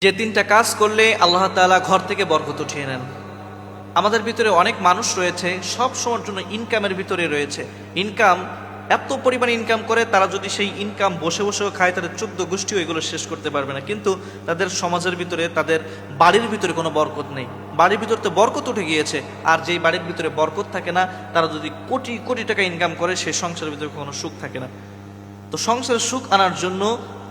যে তিনটা কাজ করলে আল্লাহ তাআলা ঘর থেকে বরকত উঠিয়ে নেন। আমাদের ভিতরে অনেক মানুষ রয়েছে সব সময়ের জন্য ইনকামের ভিতরে রয়েছে, ইনকাম এত পরিমাণ ইনকাম করে, তারা যদি সেই ইনকাম বসে বসেও খায় তাদের 14 গোষ্ঠীও এগুলো শেষ করতে পারবে না। কিন্তু তাদের সমাজের ভিতরে, তাদের বাড়ির ভিতরে কোনো বরকত নেই। বাড়ির ভিতরে তো বরকত উঠে গিয়েছে, আর যেই বাড়ির ভিতরে বরকত থাকে না, তারা যদি কোটি কোটি টাকা ইনকাম করে, সেই সংসারের ভিতরে কোনো সুখ থাকে না। তো সংসারের সুখ আনার জন্য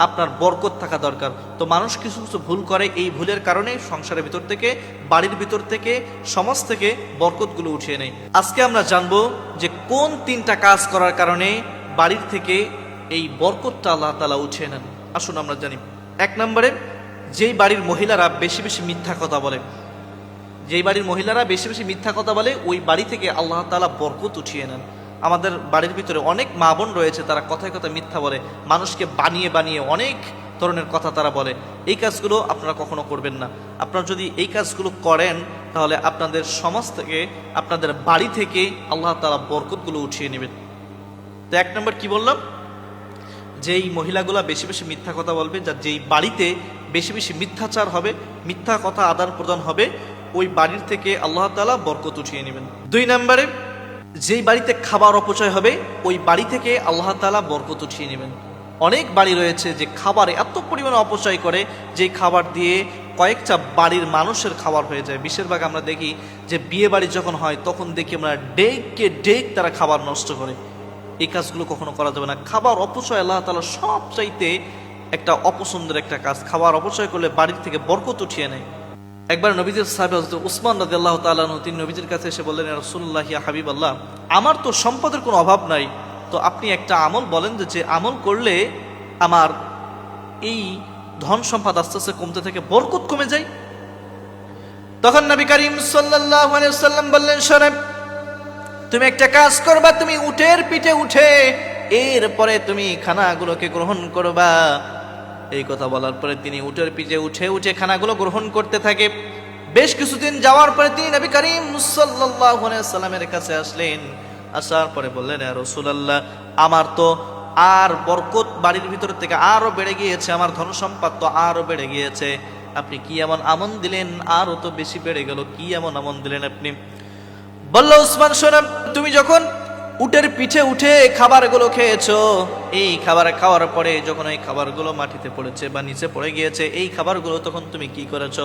আপনার বরকত থাকা দরকার। তো মানুষ কিছু কিছু ভুল করে, এই ভুলের কারণে সংসারের ভিতর থেকে, বাড়ির ভিতর থেকে, সমাজ থেকে বরকতগুলো উঠিয়ে নেয়। আজকে আমরা জানবো যে কোন তিনটা কাজ করার কারণে বাড়ির থেকে এই বরকতটা আল্লাহ তাআলা উঠিয়ে নেন। আসুন আমরা জানি। 1 নম্বরে, যেই বাড়ির মহিলারা বেশি বেশি মিথ্যা কথা বলে, যেই বাড়ির মহিলারা বেশি বেশি মিথ্যা কথা বলে, ওই বাড়ি থেকে আল্লাহ তাআলা বরকত উঠিয়ে নেন। আমাদের বাড়ির ভিতরে অনেক মা বোন রয়েছে, তারা কথায় কথায় মিথ্যা বলে, মানুষকে বানিয়ে বানিয়ে অনেক ধরনের কথা তারা বলে। এই কাজগুলো আপনারা কখনো করবেন না। আপনারা যদি এই কাজগুলো করেন, তাহলে আপনাদের সমাজ থেকে, আপনাদের বাড়ি থেকে আল্লাহ তাআলা বরকতগুলো উঠিয়ে নেবেন। তো 1 নম্বর কি বললাম, যেই মহিলাগুলা বেশি বেশি মিথ্যা কথা বলবে, যেই বাড়িতে বেশি বেশি মিথ্যাচার হবে, মিথ্যা কথা আদান প্রদান হবে, ওই বাড়ির থেকে আল্লাহ তাআলা বরকত উঠিয়ে নেবেন। 2 নম্বরে, যেই বাড়িতে খাবার অপচয় হবে, ওই বাড়ি থেকে আল্লাহ তাআলা বরকত উঠিয়ে নেবেন। অনেক বাড়ি রয়েছে যে খাবারে এত পরিমাণে অপচয় করে, যে খাবার দিয়ে কয়েকটা বাড়ির মানুষের খাবার হয়ে যায়। বেশিরভাগ আমরা দেখি যে বিয়ে বাড়ি যখন হয়, তখন দেখি আমরা ডেকে ডেক তারা খাবার নষ্ট করে। এই কাজগুলো কখনো করা যাবে না। খাবার অপচয় আল্লাহ তাআলা সবচাইতে একটা অপছন্দের একটা কাজ। খাবার অপচয় করলে বাড়ির থেকে বরকত উঠিয়ে নেয়। একবার নবীজির সাহাবী হযরত উসমান রাদিয়াল্লাহু তাআলা আনহু, তিনি নবীজির কাছে এসে বললেন, ইয়া রাসূলুল্লাহ, ইয়া হাবিবাল্লাহ, আমার তো সম্পদের কোনো অভাব নাই, তো আপনি একটা আমল বলেন যে আমল করলে আমার এই ধন সম্পদ আস্তে আস্তে কমতে থাকে, বরকত কমে যায়। তখন নবী করিম সাল্লাল্লাহু আলাইহি ওয়াসাল্লাম বললেন, শোনো, তুমি একটা কাজ করবা, তুমি উটের পিঠে উঠে এরপরে তুমি খানাগুলোকে গ্রহণ করবা। এই কথা বলার পরে তিনি উটের পিঠে উঠে উঠে খানাগুলো গ্রহণ করতে থাকে। বেশ কিছুদিন যাওয়ার পরে তিনি নবী করিম সাল্লাল্লাহু আলাইহি ওয়াসাল্লামের কাছে আসলেন। আসার পরে বললেন, ইয়া রাসূলুল্লাহ, আমার তো আর বরকত বাড়ির ভিতর থেকে আরো বেড়ে গিয়েছে, আমার ধন সম্পদ তো আরো বেড়ে গিয়েছে, আপনি কি এমন আমন দিলেন, আরো তো বেশি বেড়ে গেল, কি এমন আমন দিলেন আপনি? বলল, উসমান, শোনো, তুমি যখন উটের পিঠে উঠে খাবারগুলো খেয়েছো, এই খাবার খাওয়ার পরে যখন এই খাবারগুলো মাটিতে পড়েছে বা নিচে পড়ে গিয়েছে, এই খাবারগুলো তখন তুমি কি করেছো?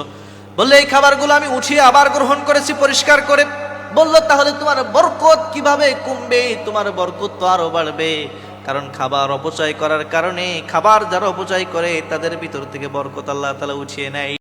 বললে, এই খাবারগুলো আমি উঠিয়ে আবার গ্রহণ করেছি পরিষ্কার করে। বলল, তাহলে তোমার বরকত কিভাবে কমবে? তোমার বরকত তো আরো বাড়বে, কারণ খাবার অপচয় করার কারণে, খাবার যারা অপচয় করে তাদের ভিতর থেকে বরকত আল্লাহ তাআলা উঠিয়ে নেয়।